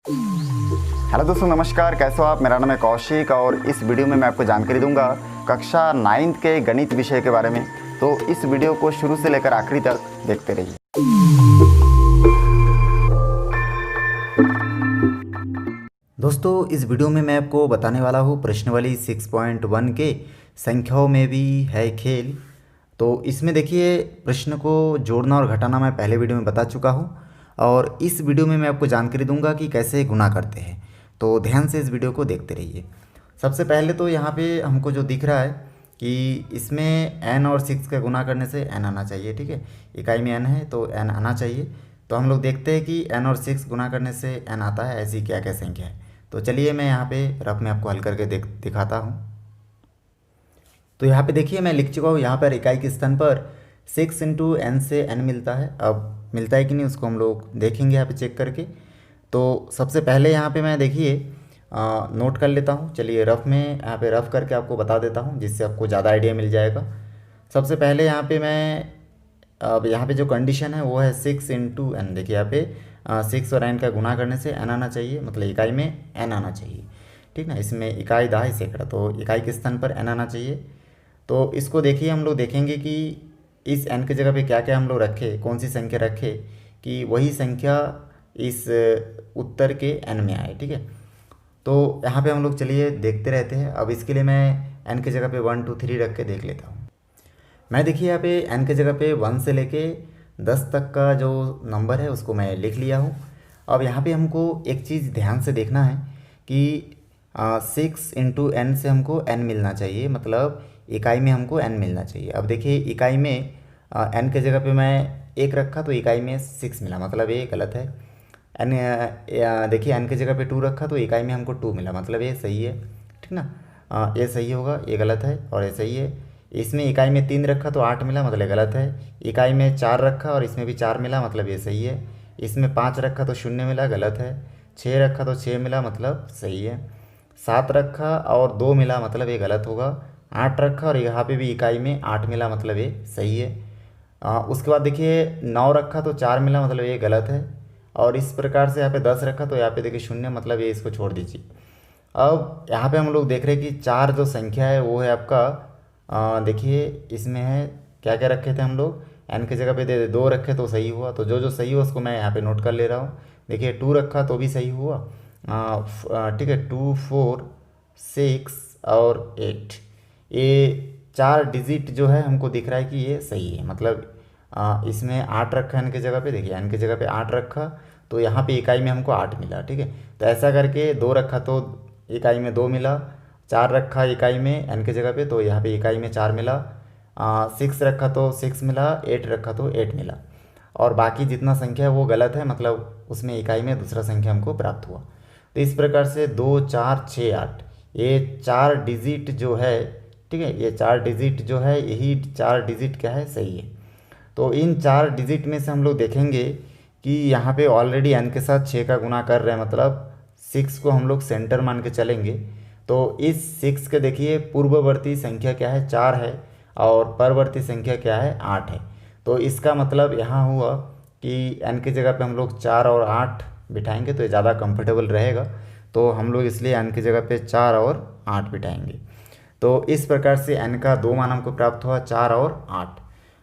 Hello दोस्तों, नमस्कार। कैसे हो आप? मेरा नाम है कौशिक और इस वीडियो में मैं आपको जानकारी दूंगा कक्षा 9th के गणित विषय के बारे में। तो इस वीडियो को शुरू से लेकर आखिरी तक देखते रहिए। दोस्तों, इस वीडियो में मैं आपको बताने वाला हूँ प्रश्नावली 6.1 के संख्याओं में भी है खेल। तो इसमें देखिए, प्रश्न को जोड़ना और घटाना मैं पहले वीडियो में बता चुका हूँ और इस वीडियो में मैं आपको जानकारी दूंगा कि कैसे गुणा करते हैं। तो ध्यान से इस वीडियो को देखते रहिए। सबसे पहले तो यहाँ पे हमको जो दिख रहा है कि इसमें n और 6 का गुणा करने से n आना चाहिए। ठीक है, इकाई में n है तो n आना चाहिए। तो हम लोग देखते हैं कि n और 6 गुणा करने से n आता है, ऐसी क्या क्या संख्या है। तो चलिए मैं यहाँ पे रफ में आपको हल करके दिखाता हूँ। तो यहाँ पे देखिए, मैं लिख चुका हूँ। यहाँ पर इकाई के स्थान पर 6 इंटू एन से n मिलता है। अब मिलता है कि नहीं उसको हम लोग देखेंगे यहाँ पे चेक करके। तो सबसे पहले यहाँ पे मैं देखिए नोट कर लेता हूँ। चलिए रफ में यहाँ पे रफ करके आपको बता देता हूँ, जिससे आपको ज़्यादा आइडिया मिल जाएगा। सबसे पहले यहाँ पे मैं अब यहाँ पे जो कंडीशन है वो है 6 इंटू एन। देखिए यहाँ पे 6 और n का गुणा करने से n आना चाहिए, मतलब इकाई में n आना चाहिए। ठीक ना, इसमें इकाई दहाई सैकड़ा, तो इकाई के स्थान पर n आना चाहिए। तो इसको देखिए, हम लोग देखेंगे कि इस n की जगह पे क्या क्या हम लोग रखे, कौन सी संख्या रखे कि वही संख्या इस उत्तर के n में आए। ठीक है, तो यहाँ पे हम लोग चलिए देखते रहते हैं। अब इसके लिए मैं n की जगह पे 1 2 3 रख के देख लेता हूँ। मैं देखिए यहाँ पे n की जगह पे 1 से लेके 10 तक का जो नंबर है उसको मैं लिख लिया हूँ। अब यहाँ पे हमको एक चीज़ ध्यान से देखना है कि 6 इंटू एन से हमको n मिलना चाहिए, मतलब इकाई में हमको n मिलना चाहिए। अब देखिए, इकाई में n के जगह पे मैं 1 रखा तो इकाई में 6 मिला, मतलब ये गलत है। n देखिए, n की जगह पे 2 रखा तो इकाई में हमको 2 मिला, मतलब ये सही है। ठीक ना, ये सही होगा, ये गलत है और ये सही है। इसमें इकाई में 3 रखा तो 8 मिला, मतलब ये गलत है। इकाई में 4 रखा और इसमें भी 4 मिला, मतलब ये सही है। इसमें 5 रखा तो 0 मिला, गलत है। 6 रखा तो 6 मिला, मतलब सही है। 7 रखा और 2 मिला, मतलब ये गलत होगा। 8 रखा और यहाँ पे भी इकाई में 8 मिला, मतलब ये सही है। उसके बाद देखिए 9 रखा तो 4 मिला, मतलब ये गलत है। और इस प्रकार से यहाँ पे 10 रखा तो यहाँ पे देखिए 0, मतलब ये इसको छोड़ दीजिए। अब यहाँ पे हम लोग देख रहे हैं कि 4 जो संख्या है वो है आपका देखिए इसमें है क्या क्या रखे थे हम लोग। n की जगह पे दे 2 रखे तो सही हुआ, तो जो जो सही हुआ उसको मैं यहाँ पे नोट कर ले रहा हूँ। देखिए 2 रखा तो भी सही हुआ। ठीक है, 2 4 6 और 8, ये 4 डिजिट जो है हमको दिख रहा है कि ये सही है। मतलब इसमें 8 रखा है n की जगह पे, देखिए n की जगह पे 8 रखा तो यहाँ पे इकाई में हमको 8 मिला। ठीक है, तो ऐसा करके 2 रखा तो इकाई में 2 मिला। 4 रखा इकाई में n की जगह पे तो यहाँ पे इकाई में 4 मिला। 6 रखा तो 6 मिला। 8 रखा तो 8 मिला। और बाकी जितना संख्या है वो गलत है, मतलब उसमें इकाई में दूसरा संख्या हमको प्राप्त हुआ। तो इस प्रकार से 2 4 6 8 ये 4 डिजिट जो है, ठीक है, ये 4 डिजिट जो है, यही 4 डिजिट क्या है, सही है। तो इन 4 डिजिट में से हम लोग देखेंगे कि यहाँ पे ऑलरेडी n के साथ 6 का गुणा कर रहे हैं, मतलब 6 को हम लोग सेंटर मान के चलेंगे। तो इस 6 के देखिए पूर्ववर्ती संख्या क्या है, 4 है, और परवर्ती संख्या क्या है, 8 है। तो इसका मतलब यहाँ हुआ कि n की जगह पे हम लोग 4 और 8 बिठाएंगे तो ये ज़्यादा कंफर्टेबल रहेगा। तो हम लोग इसलिए n की जगह पे 4 और 8 बिठाएंगे। तो इस प्रकार से n का 2 मान हमको प्राप्त हुआ, 4 और 8।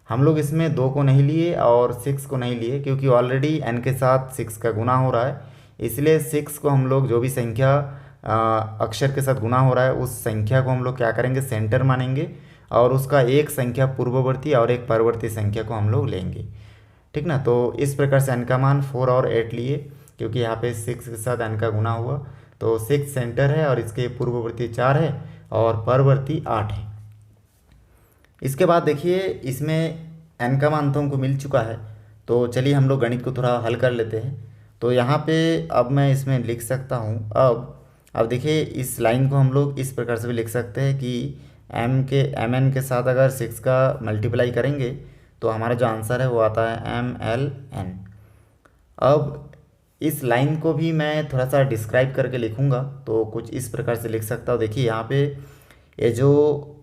हम लोग इसमें 2 को नहीं लिए और 6 को नहीं लिए, क्योंकि ऑलरेडी n के साथ 6 का गुना हो रहा है। इसलिए 6 को हम लोग जो भी संख्या अक्षर के साथ गुना हो रहा है उस संख्या को हम लोग क्या करेंगे, सेंटर मानेंगे, और उसका एक संख्या पूर्ववर्ती और एक परवर्ती संख्या को हम लोग लेंगे। ठीक ना, तो इस प्रकार से n का मान 4 और 8 लिए, क्योंकि यहाँ पे 6 के साथ n का गुना हुआ। तो 6 सेंटर है और इसके पूर्ववर्ती 4 है और परवर्ती 8 है। इसके बाद देखिए, इसमें n का मान तो हमको मिल चुका है। तो चलिए हम लोग गणित को थोड़ा हल कर लेते हैं। तो यहाँ पे अब मैं इसमें लिख सकता हूँ। अब देखिए, इस लाइन को हम लोग इस प्रकार से भी लिख सकते हैं कि mn के साथ अगर 6 का मल्टीप्लाई करेंगे तो हमारा जो आंसर है वो आता है mln। अब इस लाइन को भी मैं थोड़ा सा डिस्क्राइब करके लिखूँगा, तो कुछ इस प्रकार से लिख सकता हूँ। देखिए यहाँ पे ये जो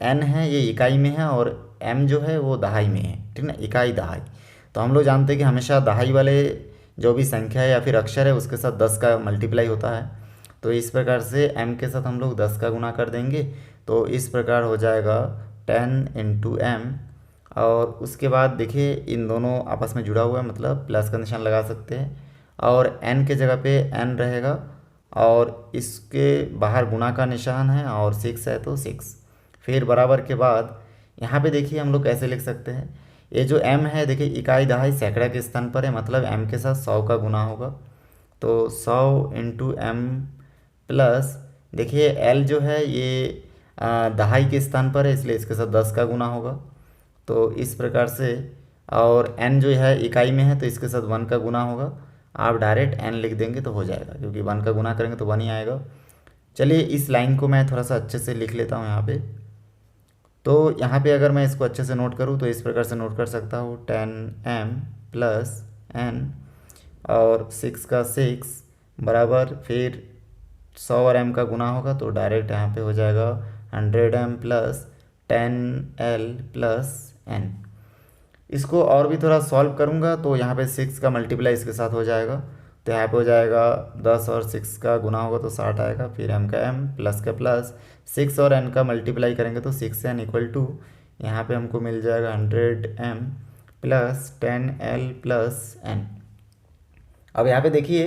n है ये इकाई में है और m जो है वो दहाई में है। ठीक ना, इकाई दहाई। तो हम लोग जानते हैं कि हमेशा दहाई वाले जो भी संख्या है या फिर अक्षर है उसके साथ 10 का मल्टीप्लाई होता है। तो इस प्रकार से m के साथ हम लोग 10 का गुना कर देंगे, तो इस प्रकार हो जाएगा 10 इंटू एम। और उसके बाद देखिए इन दोनों आपस में जुड़ा हुआ है, मतलब प्लस का निशान लगा सकते हैं, और n के जगह पे n रहेगा, और इसके बाहर गुना का निशान है और 6 है तो 6। फिर बराबर के बाद यहाँ पे देखिए हम लोग कैसे लिख सकते हैं, ये जो m है देखिए इकाई दहाई सैकड़ा के स्थान पर है, मतलब m के साथ 100 का गुना होगा। तो 100 इंटू एम प्लस देखिए l जो है ये दहाई के स्थान पर है, इसलिए इसके साथ 10 का गुना होगा। तो इस प्रकार से, और n जो है इकाई में है तो इसके साथ 1 का गुना होगा। आप डायरेक्ट n लिख देंगे तो हो जाएगा, क्योंकि 1 का गुना करेंगे तो 1 ही आएगा। चलिए इस लाइन को मैं थोड़ा सा अच्छे से लिख लेता हूँ यहाँ पे। तो यहाँ पे अगर मैं इसको अच्छे से नोट करूँ तो इस प्रकार से नोट कर सकता हूँ 10m प्लस n और 6 का 6 बराबर, फिर 100 और m का गुना होगा तो डायरेक्ट यहाँ पे हो जाएगा 100m plus 10l plus n। इसको और भी थोड़ा सॉल्व करूँगा तो यहाँ पे 6 का मल्टीप्लाई इसके साथ हो जाएगा, तो यहाँ पे हो जाएगा 10 और 6 का गुना होगा तो 60 आएगा, फिर m का m प्लस का प्लस 6 और n का मल्टीप्लाई करेंगे तो 6n इक्वल टू यहाँ पे हमको मिल जाएगा 100m plus 10l plus n। अब यहाँ पे देखिए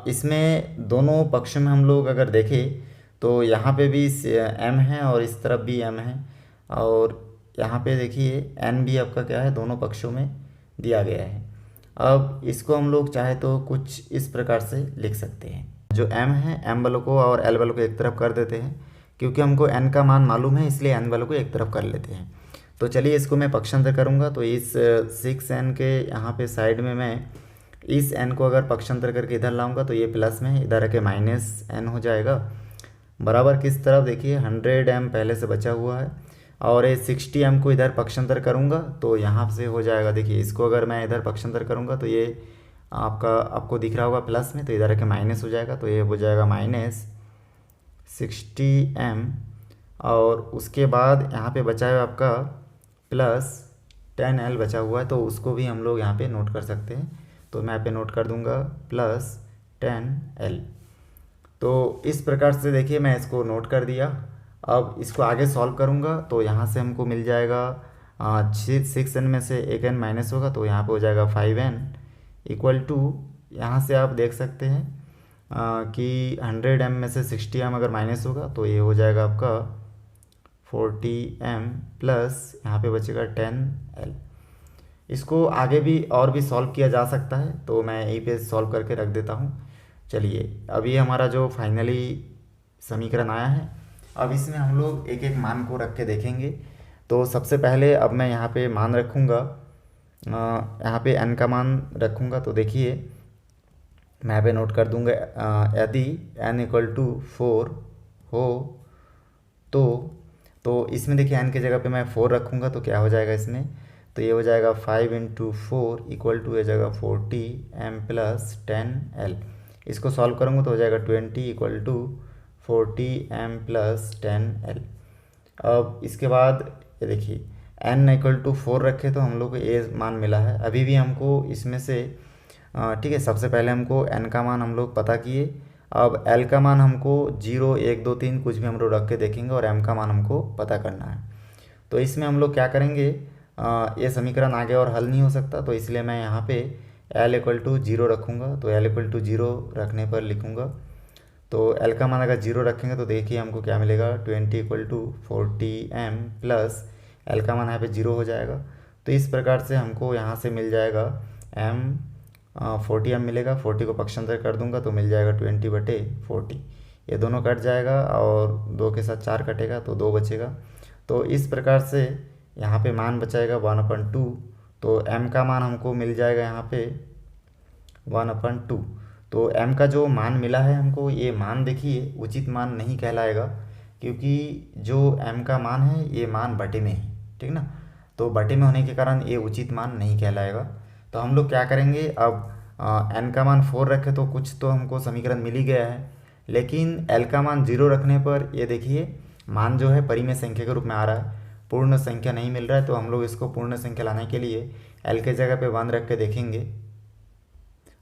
इसमें दोनों पक्ष में हम लोग अगर देखें तो यहाँ पे भी m है और इस तरफ भी m है, और यहाँ पे देखिए n भी आपका क्या है दोनों पक्षों में दिया गया है। अब इसको हम लोग चाहे तो कुछ इस प्रकार से लिख सकते हैं, जो m है m वालों को और l वालों को एक तरफ कर देते हैं, क्योंकि हमको n का मान मालूम है इसलिए n वालों को एक तरफ कर लेते हैं। तो चलिए इसको मैं पक्षांतर करूँगा, तो इस 6n के यहाँ पे साइड में मैं इस n को अगर पक्षांतर करके इधर लाऊंगा तो ये प्लस में इधर आके माइनस n हो जाएगा। बराबर किस तरफ देखिए 100m पहले से बचा हुआ है, और ये 60m को इधर पक्षांतर करूंगा तो यहाँ से हो जाएगा, देखिए इसको अगर मैं इधर पक्षांतर करूंगा तो ये आपको दिख रहा होगा प्लस में, तो इधर आके माइनस हो जाएगा, तो ये हो जाएगा माइनस 60m। और उसके बाद यहाँ पे बचा है आपका प्लस 10l बचा हुआ है, तो उसको भी हम लोग यहाँ पे नोट कर सकते हैं। तो मैं यहाँ पे नोट कर दूंगा प्लस 10l। तो इस प्रकार से देखिए मैं इसको नोट कर दिया। अब इसको आगे सॉल्व करूंगा तो यहाँ से हमको मिल जाएगा 6n में से एक n माइनस होगा तो यहाँ पे हो जाएगा 5n इक्वल टू, यहाँ से आप देख सकते हैं कि 100m में से 60m अगर माइनस होगा तो ये हो जाएगा आपका 40m प्लस यहाँ पे बचेगा 10l। इसको आगे भी और भी सॉल्व किया जा सकता है, तो मैं यहीं पे सॉल्व करके रख देता हूँ। चलिए अभी हमारा जो फाइनली समीकरण आया है, अब इसमें हम लोग एक एक मान को रख के देखेंगे। तो सबसे पहले अब मैं यहाँ पे मान रखूँगा, यहाँ पे n का मान रखूँगा, तो देखिए मैं यहाँ पे नोट कर दूँगा यदि n इक्वल टू 4 हो तो इसमें देखिए n की जगह पे मैं 4 रखूँगा तो क्या हो जाएगा इसमें, तो ये हो जाएगा 5 इंटू 4 इक्वल टू हो जाएगा 40m प्लस 10l। इसको सॉल्व करूँगा तो हो जाएगा 20 equal to 40m plus 10l। अब इसके बाद ये देखिए n इक्वल टू 4 रखे तो हम लोग को ये मान मिला है। अभी भी हमको इसमें से ठीक है, सबसे पहले हमको n का मान हम लोग पता किए, अब l का मान हमको 0 1 2 3 कुछ भी हम लोग रख के देखेंगे, और m का मान हमको पता करना है। तो इसमें हम लोग क्या करेंगे, ये समीकरण आगे और हल नहीं हो सकता, तो इसलिए मैं यहाँ पे l इक्वल टू 0 रखूँगा। तो l इक्वल टू 0 रखने पर लिखूँगा, तो l का मान अगर 0 रखेंगे तो देखिए हमको क्या मिलेगा, 20 equal to 40m plus l का मान यहाँ पे 0 हो जाएगा। तो इस प्रकार से हमको यहाँ से मिल जाएगा m 40m मिलेगा, 40 को पक्षांतर कर दूंगा तो मिल जाएगा 20/40, ये दोनों कट जाएगा और 2 के साथ 4 कटेगा तो 2 बचेगा। तो इस प्रकार से यहाँ पे मान बचाएगा 1/2, तो m का मान हमको मिल जाएगा यहाँ पे 1/2। तो m का जो मान मिला है हमको, ये मान देखिए उचित मान नहीं कहलाएगा, क्योंकि जो m का मान है ये मान बटे में है, ठीक ना, तो बटे में होने के कारण ये उचित मान नहीं कहलाएगा। तो हम लोग क्या करेंगे, अब n का मान 4 रखे तो कुछ तो हमको समीकरण मिल ही गया है, लेकिन l का मान 0 रखने पर ये देखिए मान जो है परिमेय संख्या के रूप में आ रहा है, पूर्ण संख्या नहीं मिल रहा है। तो हम लोग इसको पूर्ण संख्या लाने के लिए l के जगह पे 1 रख के देखेंगे।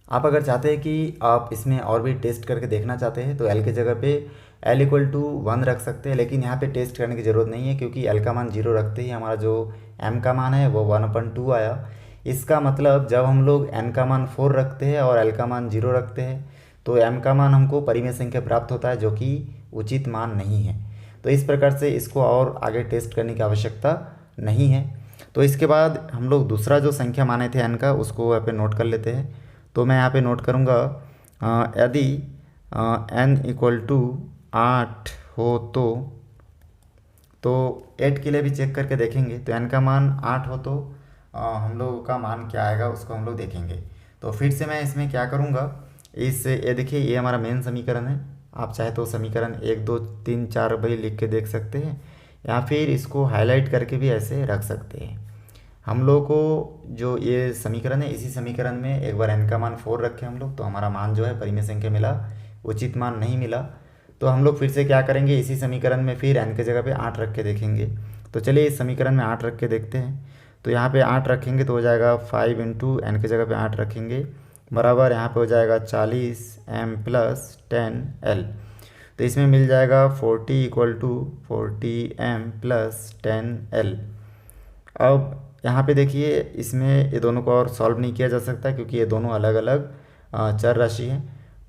आप अगर चाहते हैं कि आप इसमें और भी टेस्ट करके देखना चाहते हैं तो एल की जगह पे एल इक्वल टू 1 रख सकते हैं, लेकिन यहाँ पे टेस्ट करने की ज़रूरत नहीं है क्योंकि एल का मान 0 रखते ही हमारा जो एम का मान है वो 1/2 आया। इसका मतलब जब हम लोग एन का मान 4 रखते हैं और एल का मान 0 रखते हैं तो एम का मान हमको परिमेय संख्या प्राप्त होता है, जो कि उचित मान नहीं है। तो इस प्रकार से इसको और आगे टेस्ट करने की आवश्यकता नहीं है। तो इसके बाद हम लोग दूसरा जो संख्या माने थे एन का, उसको यहाँ पे नोट कर लेते हैं। तो मैं यहाँ पे नोट करूँगा, यदि एन इक्वल टू 8 हो तो 8 के लिए भी चेक करके देखेंगे। तो एन का मान 8 हो तो हम लोग का मान क्या आएगा उसको हम लोग देखेंगे। तो फिर से मैं इसमें क्या करूँगा, ये देखिए ये हमारा मेन समीकरण है। आप चाहे तो समीकरण 1 2 3 4 भाई लिख के देख सकते हैं, या फिर इसको हाईलाइट करके भी ऐसे रख सकते हैं। हम लोग को जो ये समीकरण है, इसी समीकरण में एक बार n का मान 4 रखें हम लोग, तो हमारा मान जो है परिमेय संख्या मिला, उचित मान नहीं मिला। तो हम लोग फिर से क्या करेंगे, इसी समीकरण में फिर n के जगह पे 8 रख के देखेंगे। तो चलिए इस समीकरण में 8 रख के देखते हैं। तो यहाँ पे 8 रखेंगे तो हो जाएगा 5 इंटू एन के जगह पे 8 रखेंगे बराबर यहाँ पे हो जाएगा 40m प्लस 10l। तो इसमें मिल जाएगा 40 equal to 40m plus 10l। अब यहाँ पे देखिए इसमें ये दोनों को और सॉल्व नहीं किया जा सकता क्योंकि ये दोनों अलग अलग चर राशि हैं।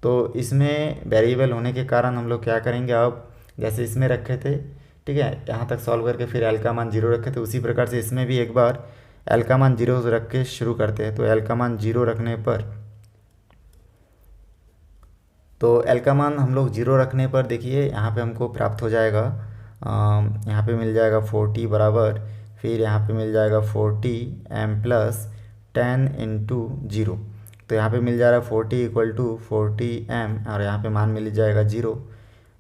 तो इसमें वेरिएबल होने के कारण हम लोग क्या करेंगे, अब जैसे इसमें रखे थे, ठीक है, यहाँ तक सॉल्व करके फिर एल का मान 0 रखे थे, उसी प्रकार से इसमें भी एक बार एल का मान 0 रख के शुरू करते हैं। तो एल का मान 0 रखने पर हम लोग 0 रखने पर देखिए यहाँ पे हमको प्राप्त हो जाएगा, यहाँ पे मिल जाएगा 40 बराबर, फिर यहाँ पे मिल जाएगा 40m प्लस 10 इंटू 0। तो यहाँ पे मिल जा रहा है 40 इक्वल टू 40m और यहाँ पे मान मिल जाएगा 0।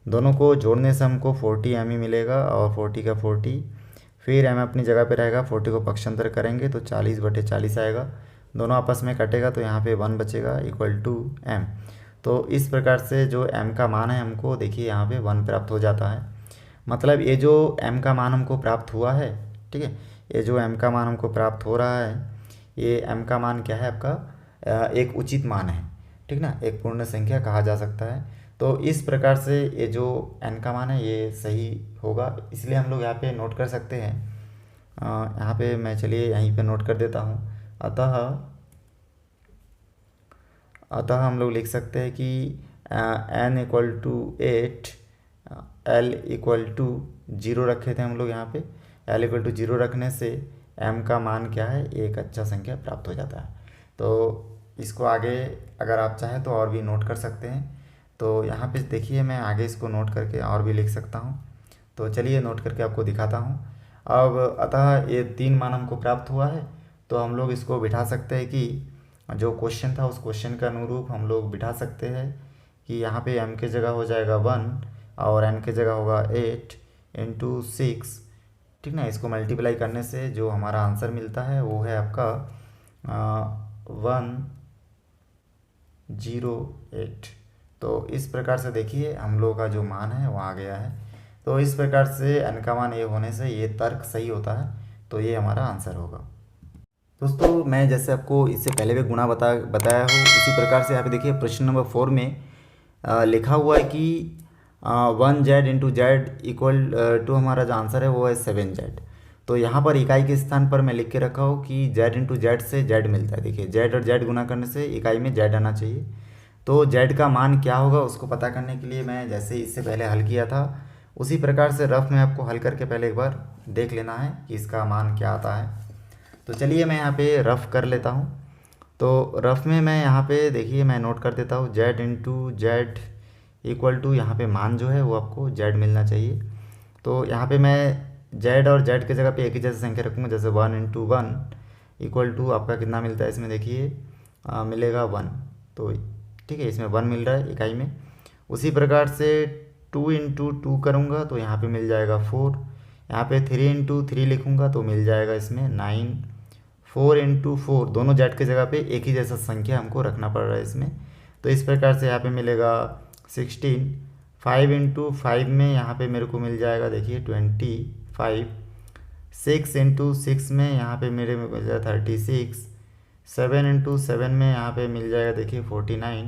दोनों को जोड़ने से हमको 40m ही मिलेगा और 40 का 40, फिर m अपनी जगह पे रहेगा, 40 को पक्षांतर करेंगे तो 40/40 आएगा, दोनों आपस में कटेगा तो यहाँ पे 1 बचेगा इक्वल टू m। तो इस प्रकार से जो m का मान है हमको देखिए यहाँ पे 1 प्राप्त हो जाता है। मतलब ये जो m का मान हमको प्राप्त हुआ है, ठीक है, ये जो m का मान हमको प्राप्त हो रहा है, ये m का मान क्या है आपका, एक उचित मान है, ठीक ना, एक पूर्ण संख्या कहा जा सकता है। तो इस प्रकार से ये जो n का मान है ये सही होगा, इसलिए हम लोग यहाँ पे नोट कर सकते हैं। यहाँ पे मैं चलिए यहीं पे नोट कर देता हूँ। अतः हम लोग लिख सकते हैं कि n equal to 8, l equal to 0 रखे थे हम लोग यहाँ पे। l इक्वल टू 0 रखने से m का मान क्या है, एक अच्छा संख्या प्राप्त हो जाता है। तो इसको आगे अगर आप चाहें तो और भी नोट कर सकते हैं। तो यहाँ पे देखिए मैं आगे इसको नोट करके और भी लिख सकता हूँ। तो चलिए नोट करके आपको दिखाता हूँ। अब अतः ये 3 मान हमको प्राप्त हुआ है, तो हम लोग इसको बिठा सकते हैं कि जो क्वेश्चन था उस क्वेश्चन के अनुरूप हम लोग बिठा सकते हैं कि यहाँ पे m के जगह हो जाएगा 1 और n के जगह होगा 8 इंटू 6, ठीक ना। इसको मल्टीप्लाई करने से जो हमारा आंसर मिलता है वो है आपका 108। तो इस प्रकार से देखिए हम लोग का जो मान है वो आ गया है। तो इस प्रकार से n का मान ये होने से ये तर्क सही होता है, तो ये हमारा आंसर होगा। दोस्तों मैं जैसे आपको इससे पहले भी गुणा बताया हूँ, उसी प्रकार से यहाँ पे देखिए प्रश्न नंबर 4 में लिखा हुआ है कि 1z into z equal to हमारा जो आंसर है वो है 7z। तो यहाँ पर इकाई के स्थान पर मैं लिख के रखा हूँ कि z इंटू जेड से z मिलता है। देखिए z और z गुना करने से इकाई में z आना चाहिए। तो z का मान क्या होगा उसको पता करने के लिए मैं जैसे इससे पहले हल किया था उसी प्रकार से रफ में आपको हल करके पहले एक बार देख लेना है कि इसका मान क्या आता है। तो चलिए मैं यहाँ पे रफ़ कर लेता हूँ। तो रफ़ में मैं यहाँ पे देखिए मैं नोट कर देता हूँ z into z equal to, यहाँ पे मान जो है वो आपको z मिलना चाहिए। तो यहाँ पे मैं z और z के जगह पे एक ही जैसे संख्या रखूँगा, जैसे 1 इंटू 1 इक्वल टू आपका कितना मिलता है, इसमें देखिए मिलेगा 1। तो ठीक है, इसमें 1 मिल रहा है इकाई में। उसी प्रकार से 2 इंटू 2 करूँगा तो यहाँ पे मिल जाएगा 4। यहाँ पे 3 इंटू 3 लिखूँगा तो मिल जाएगा इसमें 9। 4 इंटू 4, दोनों जेड की जगह पे एक ही जैसा संख्या हमको रखना पड़ रहा है इसमें। तो इस प्रकार से यहाँ पे मिलेगा 16। 5 इंटू 5 में यहाँ पे मेरे को मिल जाएगा देखिए 25। 6 इंटू 6 में यहाँ पे मेरे मिल जाएगा 36। 7 × 7 में यहाँ पे मिल जाएगा देखिए 49,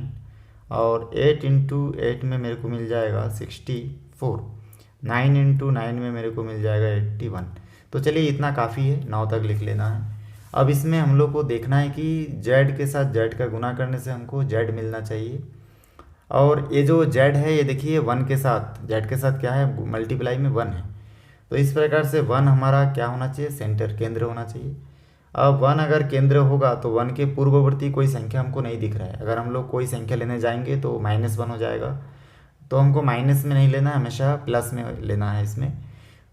और 8 × 8 में मेरे को मिल जाएगा 64, 9 × 9 में मेरे को मिल जाएगा 81। तो चलिए इतना काफ़ी है, 9 तक लिख लेना है। अब इसमें हम लोग को देखना है कि z के साथ z का गुना करने से हमको z मिलना चाहिए, और ये जो z है ये देखिए 1 के साथ, z के साथ क्या है, मल्टीप्लाई में 1 है। तो इस प्रकार से 1 हमारा क्या होना चाहिए, सेंटर, केंद्र होना चाहिए। अब 1 अगर केंद्र होगा तो 1 के पूर्ववर्ती कोई संख्या हमको नहीं दिख रहा है। अगर हम लोग कोई संख्या लेने जाएंगे तो -1 हो जाएगा, तो हमको माइनस में नहीं लेना है, हमेशा प्लस में लेना है इसमें।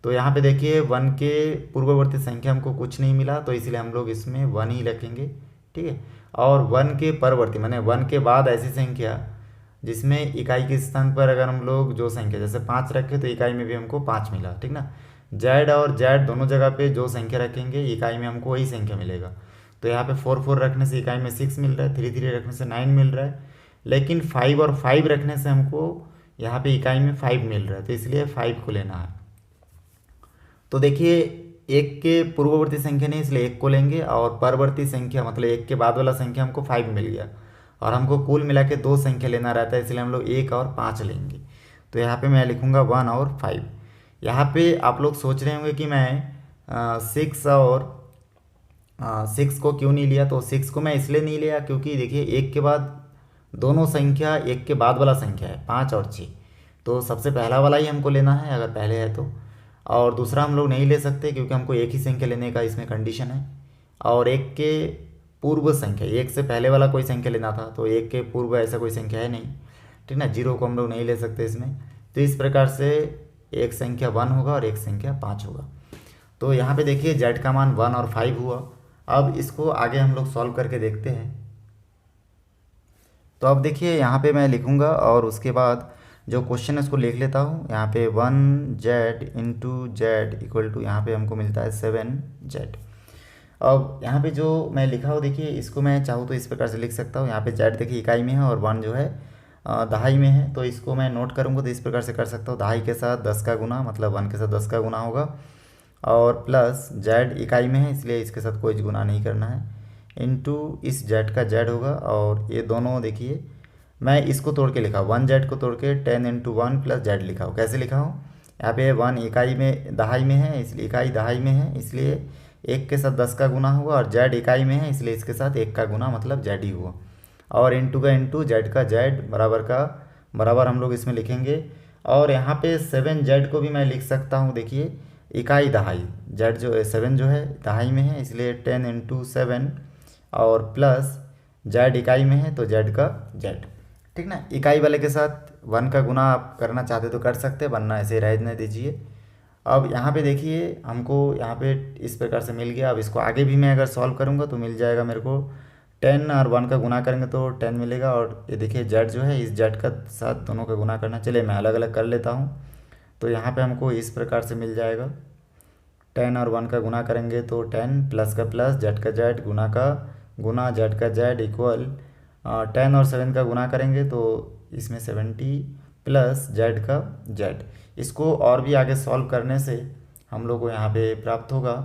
तो यहाँ पे देखिए 1 के पूर्ववर्ती संख्या हमको कुछ नहीं मिला, तो इसलिए हम लोग इसमें 1 ही रखेंगे, ठीक है। और 1 के परवर्ती माने 1 के बाद ऐसी संख्या जिसमें इकाई के स्थान पर अगर हम लोग जो संख्या जैसे 5 रखे तो इकाई में भी हमको 5 मिला, ठीक ना। z और z दोनों जगह पे जो संख्या रखेंगे इकाई में हमको वही संख्या मिलेगा। तो यहाँ पे 4 रखने से इकाई में 6 मिल रहा है, 3 रखने से 9 मिल रहा है, लेकिन 5 और 5 रखने से हमको यहाँ पे इकाई में 5 मिल रहा है, तो इसलिए 5 को लेना है। तो देखिए 1 के पूर्ववर्ती संख्या नहीं, इसलिए 1 को लेंगे, और परवर्ती संख्या मतलब 1 के बाद वाला संख्या हमको 5 मिल गया, और हमको कुल मिला के 2 संख्या लेना रहता है, इसलिए हम लोग 1 और 5 लेंगे। तो यहाँ पे मैं लिखूँगा 1 और 5। यहाँ पे आप लोग सोच रहे होंगे कि मैं 6 और 6 को क्यों नहीं लिया। तो 6 को मैं इसलिए नहीं लिया क्योंकि देखिए 1 के बाद दोनों संख्या 1 के बाद वाला संख्या है 5 और 6, तो सबसे पहला वाला ही हमको लेना है अगर पहले है तो, और दूसरा हम लोग नहीं ले सकते क्योंकि हमको एक ही संख्या लेने का इसमें कंडीशन है। और 1 के पूर्व संख्या, 1 से पहले वाला कोई संख्या लेना था, तो 1 के पूर्व ऐसा कोई संख्या है नहीं, ठीक ना, 0 को हम लोग नहीं ले सकते इसमें। तो इस प्रकार से एक संख्या 1 होगा और एक संख्या 5 होगा। तो यहाँ पे देखिए z का मान 1 और 5 हुआ। अब इसको आगे हम लोग सॉल्व करके देखते हैं। तो अब देखिए यहाँ पे मैं लिखूँगा और उसके बाद जो क्वेश्चन है उसको लिख लेता हूँ। यहाँ पे 1z × z इक्वल टू यहाँ पे हमको मिलता है 7z। अब यहाँ पे जो मैं लिखा हूँ देखिए, इसको मैं चाहूँ तो इस प्रकार से लिख सकता हूँ। यहाँ पे z देखिए इकाई में है और 1 जो है दहाई में है, तो इसको मैं नोट करूँगा तो इस प्रकार से कर सकता हूँ। दहाई के साथ 10 का गुना मतलब 1 के साथ 10 का गुना होगा, और प्लस z इकाई में है इसलिए इसके साथ कोई गुना नहीं करना है, इनटू इस z का z होगा। और ये दोनों देखिए मैं इसको तोड़ के लिखा हूँ, 1z को तोड़ के 10 × 1 + z लिखा हूँ। कैसे लिखा हूँ, यहाँ पे 1 इकाई में दहाई में है इसलिए इकाई दहाई में है इसलिए 1 के साथ 10 का गुना हुआ, और z इकाई में है इसलिए इसके साथ 1 का गुना मतलब z ही हुआ, और इनटू का इनटू z का z बराबर का बराबर हम लोग इसमें लिखेंगे। और यहाँ पे 7z को भी मैं लिख सकता हूँ, देखिए इकाई दहाई, z जो 7 जो है दहाई में है इसलिए 10 × 7, और प्लस z इकाई में है तो z का z, ठीक ना। इकाई वाले के साथ 1 का गुना आप करना चाहते तो कर सकते, वरना ऐसे रहने दीजिए। अब यहाँ पे देखिए हमको यहाँ पे इस प्रकार से मिल गया। अब इसको आगे भी मैं अगर सॉल्व करूँगा तो मिल जाएगा मेरे को 10 और 1 का गुना करेंगे तो 10 मिलेगा, और ये देखिए z जो है इस z का साथ दोनों का गुना करना। चलिए मैं अलग अलग कर लेता हूँ। तो यहाँ पे हमको इस प्रकार से मिल जाएगा, 10 और 1 का गुना करेंगे तो 10 प्लस का प्लस z का z गुना का गुना z का z इक्वल 10 और 7 का गुना करेंगे तो इसमें 70 प्लस z का z। इसको और भी आगे सॉल्व करने से हम लोग को यहाँ पे प्राप्त होगा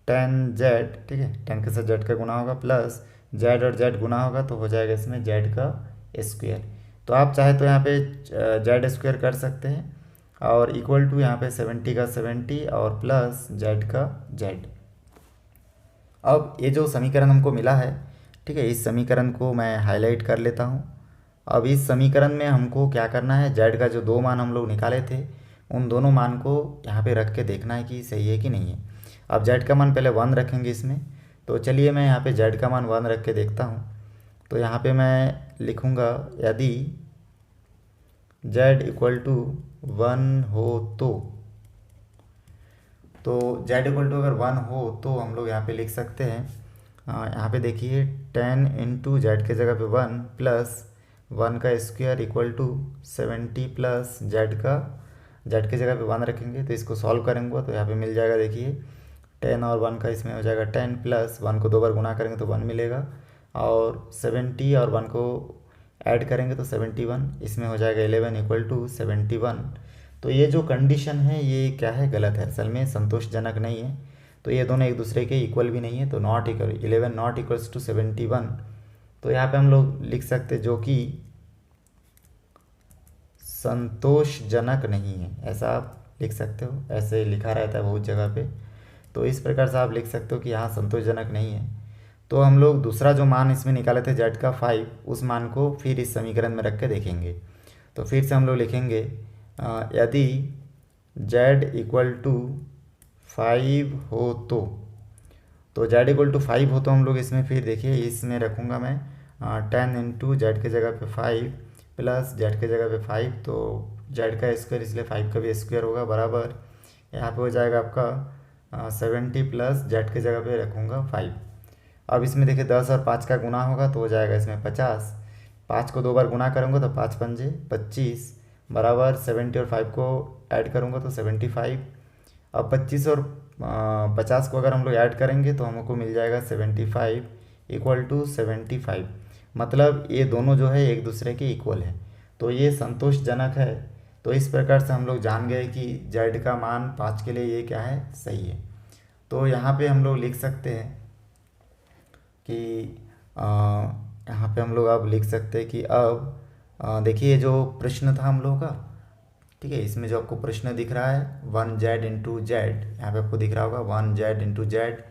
10z, ठीक है, 10 के साथ z का गुना होगा प्लस z और z गुना होगा तो हो जाएगा इसमें z का स्क्वायर। तो आप चाहे तो यहाँ पे z स्क्वायर कर सकते हैं, और इक्वल टू यहाँ पे 70 का 70 और प्लस z का z। अब ये जो समीकरण हमको मिला है, ठीक है, इस समीकरण को मैं हाईलाइट कर लेता हूँ। अब इस समीकरण में हमको क्या करना है, z का जो 2 मान हम लोग निकाले थे उन दोनों मान को यहाँ पे रख के देखना है कि सही है कि नहीं है। अब z का मान पहले 1 रखेंगे इसमें, तो चलिए मैं यहाँ पे z का मान 1 रख के देखता हूँ। तो यहाँ पे मैं लिखूँगा यदि z इक्वल टू 1 हो तो z इक्वल टू अगर 1 हो तो हम लोग यहाँ पे लिख सकते हैं, यहाँ पे देखिए 10 × z के जगह पे 1 प्लस 1 का square equal to 70 plus z का z के जगह पे 1 रखेंगे तो इसको सॉल्व करेंगे तो यहाँ पे मिल जाएगा। देखिए 10 और 1 का इसमें हो जाएगा 10 प्लस 1 को 2 बार गुना करेंगे तो 1 मिलेगा, और 70 और 1 को ऐड करेंगे तो 71, इसमें हो जाएगा 11 इक्वल टू 71। तो ये जो कंडीशन है ये क्या है, गलत है, असल में संतोषजनक नहीं है। तो ये दोनों एक दूसरे के इक्वल भी नहीं है, तो not equal 11 not equals to 71। तो यहाँ पे हम लोग लिख सकते जो कि संतोषजनक नहीं है, ऐसा आप लिख सकते हो। ऐसे लिखा रहता है बहुत जगह पे, तो इस प्रकार से आप लिख सकते हो कि यहाँ संतोषजनक नहीं है। तो हम लोग दूसरा जो मान इसमें निकाले थे z का 5, उस मान को फिर इस समीकरण में रख के देखेंगे। तो फिर से हम लोग लिखेंगे यदि z इक्वल टू 5 हो तो z इक्वल टू 5 हो तो हम लोग इसमें फिर देखिए इसमें रखूँगा मैं 10 इंटू जेड के जगह पे 5 प्लस जेड के जगह पे 5, तो जेड का स्क्वायर इसलिए 5 का भी स्क्वायर होगा बराबर यहाँ पे हो जाएगा आपका 70 प्लस जेड के जगह पे रखूँगा 5। अब इसमें देखिए 10 और 5 का गुना होगा तो हो जाएगा इसमें 50। 5 को 2 बार गुना करूँगा तो 5 पंजे 25 बराबर 70 और 5 को ऐड करूँगा तो 75। अब 25 और 50 को अगर हम लोग ऐड करेंगे तो हमको मिल जाएगा 75 इक्वल टू 75। मतलब ये दोनों जो है एक दूसरे के इक्वल है, तो ये संतोषजनक है। तो इस प्रकार से हम लोग जान गए कि z का मान 5 के लिए ये क्या है, सही है। तो यहाँ पे हम लोग लिख सकते हैं कि यहाँ पे हम लोग अब लिख सकते हैं कि अब देखिए जो प्रश्न था हम लोगों का, ठीक है, इसमें जो आपको प्रश्न दिख रहा है 1z इंटू जेड, यहाँ पे आपको दिख रहा होगा 1z into z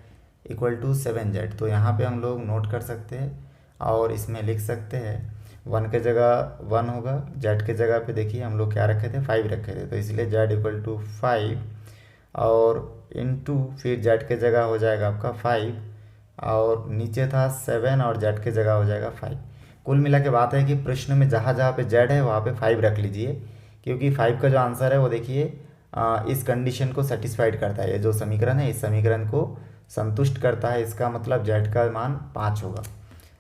equal to 7z। तो यहाँ पे हम लोग नोट कर सकते हैं और इसमें लिख सकते हैं 1 के जगह 1 होगा, z के जगह पे देखिए हम लोग क्या रखे थे 5 रखे थे, तो इसलिए z इक्वल टू 5 और इंटू फिर z के जगह हो जाएगा आपका 5 और नीचे था 7 और z के जगह हो जाएगा 5। कुल मिला के बात है कि प्रश्न में जहाँ जहाँ पे z है वहाँ पे 5 रख लीजिए, क्योंकि 5 का जो आंसर है वो देखिए इस कंडीशन को सेटिस्फाइड करता है। ये जो समीकरण है इस समीकरण को संतुष्ट करता है, इसका मतलब z का मान 5 होगा।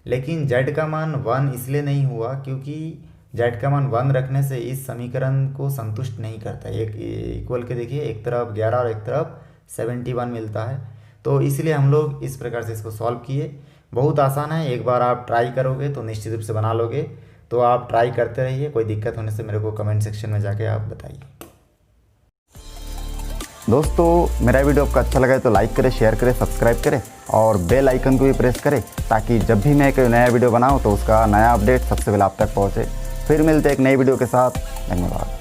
लेकिन z का मान 1 इसलिए नहीं हुआ क्योंकि z का मान 1 रखने से इस समीकरण को संतुष्ट नहीं करता। एक इक्वल के देखिए एक तरफ 11 और एक तरफ 71 मिलता है, तो इसलिए हम लोग इस प्रकार से इसको सॉल्व किए। बहुत आसान है, एक बार आप ट्राई करोगे तो निश्चित रूप से बना लोगे। तो आप ट्राई करते रहिए, कोई दिक्कत होने से मेरे को कमेंट सेक्शन में जाके आप बताइए। दोस्तों मेरा वीडियो आपको अच्छा लगा है तो लाइक करें, शेयर करें, सब्सक्राइब करें और बेल आइकन को भी प्रेस करें ताकि जब भी मैं कोई नया वीडियो बनाऊं तो उसका नया अपडेट सबसे पहले आप तक पहुंचे। फिर मिलते हैं एक नई वीडियो के साथ। धन्यवाद।